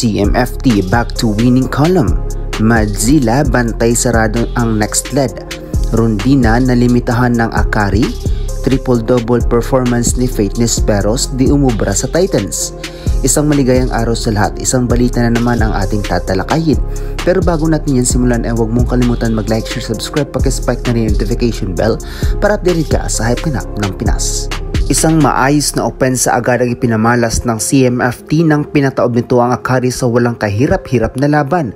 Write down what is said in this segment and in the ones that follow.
CMFT back to winning column. Madzilla bantay sarado ang next lead. Rondina nalimitahan ng Akari. Triple-double performance ni Faith Nesperos di umubra sa Titans. Isang maligayang araw sa lahat, isang balita na naman ang ating tatalakayin. Pero bago natin yan simulan ay huwag mong kalimutan mag-like, share, subscribe, paki-spike na rin yung notification bell para updated ka sa hype ganap ng Pinas. Isang maayos na opensa agad ang ipinamalas ng CMFT nang pinataob nito ang Akari sa walang kahirap-hirap na laban.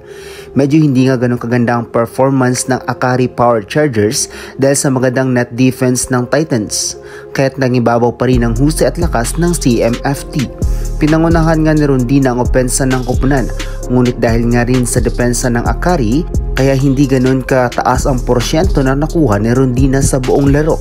Medyo hindi nga ganun kaganda ang performance ng Akari Power Chargers dahil sa magandang net defense ng Titans, kaya't nangibabaw pa rin ang husay at lakas ng CMFT. Pinangunahan nga ni Rondina ang opensa ng koponan, ngunit dahil nga rin sa depensa ng Akari, kaya hindi ganun kataas ang porsyento na nakuha ni Rondina sa buong laro.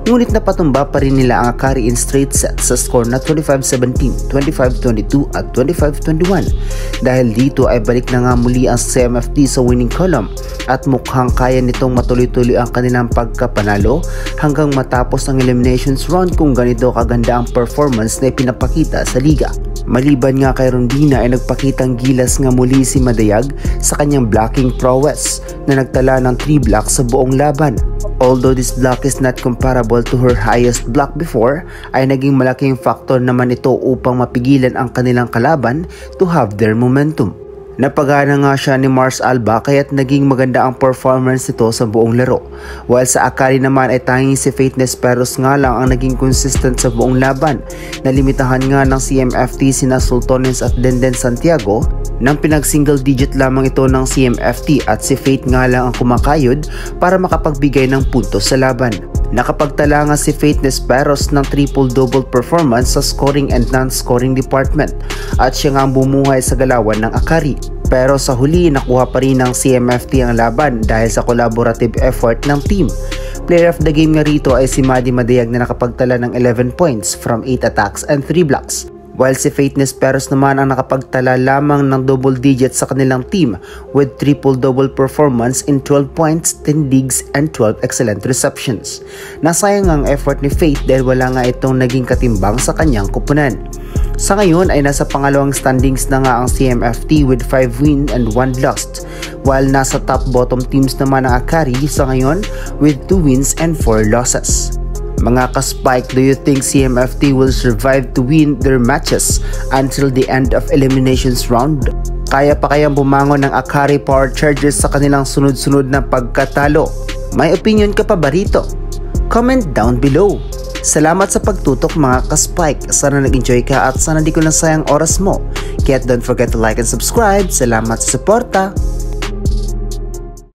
Ngunit napatumba pa rin nila ang Akari in straight sets sa score na 25-17, 25-22 at 25-21. Dahil dito ay balik na nga muli ang CMFT sa winning column at mukhang kaya nitong matuloy-tuloy ang kanilang pagkapanalo hanggang matapos ang eliminations round kung ganito kaganda ang performance na ipinapakita sa liga. Maliban nga kay Rondina ay nagpakitang gilas nga muli si Madayag sa kanyang blocking prowess na nagtala ng 3 blocks sa buong laban. Although this block is not comparable to her highest block before, ay naging malaking factor naman ito upang mapigilan ang kanilang kalaban to have their momentum. Napagana nga siya ni Mars Alba kaya't naging maganda ang performance nito sa buong laro. While sa Akari naman ay tanging si Faith Nesperos nga lang ang naging consistent sa buong laban. Nalimitahan nga ng CMFT sina Sultones at Denden Santiago nang pinag-single digit lamang ito ng CMFT at si Faith nga lang ang kumakayod para makapagbigay ng puntos sa laban. Nakapagtala nga si Faith Nesperos ng triple-double performance sa scoring and non-scoring department at siya nga ang bumuhay sa galawan ng Akari. Pero sa huli nakuha pa rin ng CMFT ang laban dahil sa collaborative effort ng team. Player of the game nga rito ay si Madi Madayag na nakapagtala ng 11 points from 8 attacks and 3 blocks. While si Faith Nesperos naman ang nakapagtala lamang ng double digits sa kanilang team with triple-double performance in 12 points, 10 digs, and 12 excellent receptions. Nasayang ang effort ni Faith dahil wala nga itong naging katimbang sa kanyang koponan. Sa ngayon ay nasa pangalawang standings na nga ang CMFT with 5 wins and 1 loss, while nasa top-bottom teams naman ang Akari sa ngayon with 2 wins and 4 losses. Mga ka-Spike, do you think CMFT will survive to win their matches until the end of eliminations round? Kaya pa kayang bumangon ng Akari Power Chargers sa kanilang sunod-sunod na pagkatalo? May opinion ka pa ba rito? Comment down below. Salamat sa pagtutok mga ka-Spike. Sana nag-enjoy ka at sana di ko nasayang oras mo. Kaya don't forget to like and subscribe. Salamat sa suporta.